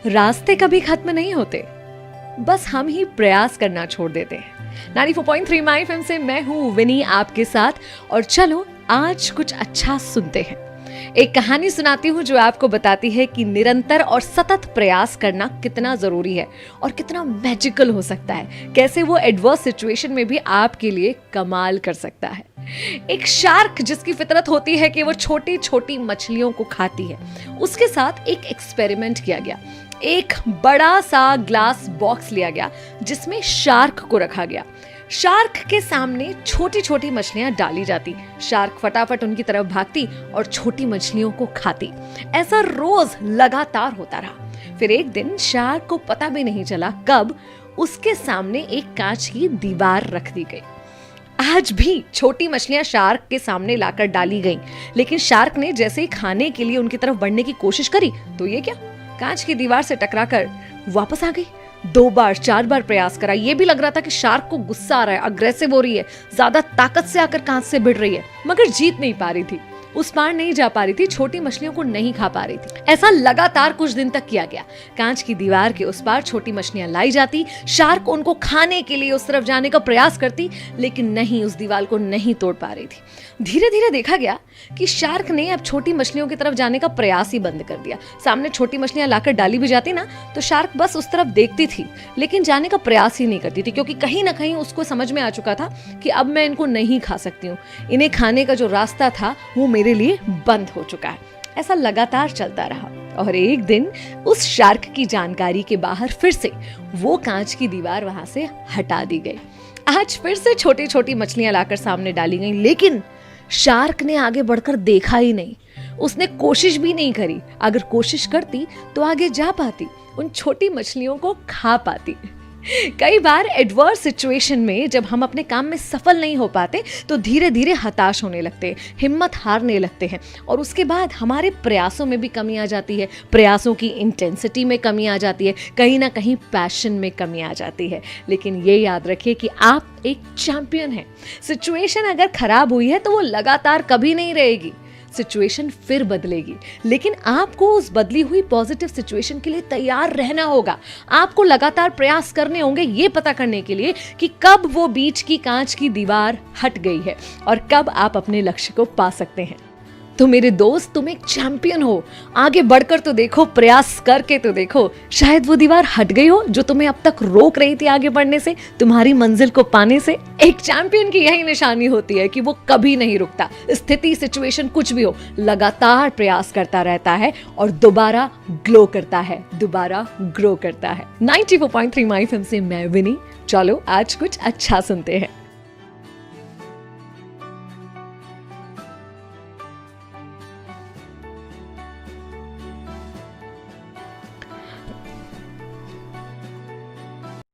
रास्ते कभी खत्म नहीं होते, बस हम ही प्रयास करना छोड़ देते हैं। 94.3 माय एफएम से मैं हूँ विनी आपके साथ, और चलो आज कुछ अच्छा सुनते हैं। एक कहानी सुनाती हूँ जो आपको बताती है कि निरंतर और सतत प्रयास करना कितना जरूरी है और कितना मैजिकल हो सकता है, कैसे वो एडवर्स सिचुएशन में भी आपके लिए कमाल कर सकता है। एक शार्क जिसकी फितरत होती है कि वो छोटी छोटी मछलियों को खाती है, उसके साथ एक एक्सपेरिमेंट किया गया। एक बड़ा सा ग्लास बॉक्स लिया गया जिसमें शार्क को रखा गया। शार्क के सामने छोटी छोटी मछलियां डाली जाती, शार्क फटाफट उनकी तरफ भागती और छोटी मछलियों को खाती। ऐसा रोज लगातार होता रहा। फिर एक दिन शार्क को पता भी नहीं चला कब उसके सामने एक कांच की दीवार रख दी गई। आज भी छोटी मछलियां शार्क के सामने लाकर डाली गईं, लेकिन शार्क ने जैसे ही खाने के लिए उनकी तरफ बढ़ने की कोशिश करी तो ये क्या, कांच की दीवार से टकराकर वापस आ गई। 2 बार 4 बार प्रयास करा। ये भी लग रहा था कि शार्क को गुस्सा आ रहा है, अग्रेसिव हो रही है, ज्यादा ताकत से आकर कांच से भिड़ रही है, मगर जीत नहीं पा रही थी, उस पार नहीं जा पा रही थी, छोटी मछलियों को नहीं खा पा रही थी। ऐसा लगातार कुछ दिन तक किया गया। कांच की दीवार के उस पार छोटी मछलियां लाई जाती, शार्क उनको खाने के लिए उस तरफ जाने का प्रयास करती, लेकिन नहीं, उस दीवार को नहीं तोड़ पा रही थी। धीरे धीरे देखा गया कि शार्क ने अब छोटी मछलियों की तरफ जाने का प्रयास ही बंद कर दिया। सामने छोटी मछलियां लाकर डाली भी जाती ना, तो शार्क बस उस तरफ देखती थी, लेकिन जाने का प्रयास ही नहीं करती थी, क्योंकि कहीं ना कहीं उसको समझ में आ चुका था कि अब मैं इनको नहीं खा सकती हूँ, इन्हें खाने का जो रास्ता था वो मेरे लिए बंद हो चुका है। ऐसा लगातार चलता रहा और एक दिन उस शार्क की जानकारी के बाहर फिर से वो कांच की दीवार वहां से हटा दी गई। आज फिर से छोटी छोटी मछलियां लाकर सामने डाली गई, लेकिन शार्क ने आगे बढ़कर देखा ही नहीं, उसने कोशिश भी नहीं करी। अगर कोशिश करती तो आगे जा पाती, उन छोटी मछलियों को खा पाती। कई बार एडवर्स सिचुएशन में जब हम अपने काम में सफल नहीं हो पाते तो धीरे धीरे हताश होने लगते हैं, हिम्मत हारने लगते हैं, और उसके बाद हमारे प्रयासों में भी कमी आ जाती है, प्रयासों की इंटेंसिटी में कमी आ जाती है, कहीं ना कहीं पैशन में कमी आ जाती है। लेकिन ये याद रखिए कि आप एक चैंपियन हैं। सिचुएशन अगर खराब हुई है तो वो लगातार कभी नहीं रहेगी, सिचुएशन फिर बदलेगी, लेकिन आपको उस बदली हुई पॉजिटिव सिचुएशन के लिए तैयार रहना होगा। आपको लगातार प्रयास करने होंगे ये पता करने के लिए कि कब वो बीच की कांच की दीवार हट गई है और कब आप अपने लक्ष्य को पा सकते हैं। तो मेरे दोस्त, तुम एक चैंपियन हो, आगे बढ़कर तो देखो, प्रयास करके तो देखो, शायद वो दीवार हट गई हो जो तुम्हें अब तक रोक रही थी आगे बढ़ने से, तुम्हारी मंजिल को पाने से। एक चैंपियन की यही निशानी होती है कि वो कभी नहीं रुकता, स्थिति सिचुएशन कुछ भी हो, लगातार प्रयास करता रहता है और दोबारा ग्लो करता है, दोबारा ग्रो करता है। 94.3 माय एफएम से मैं विनी। चलो आज कुछ अच्छा सुनते हैं।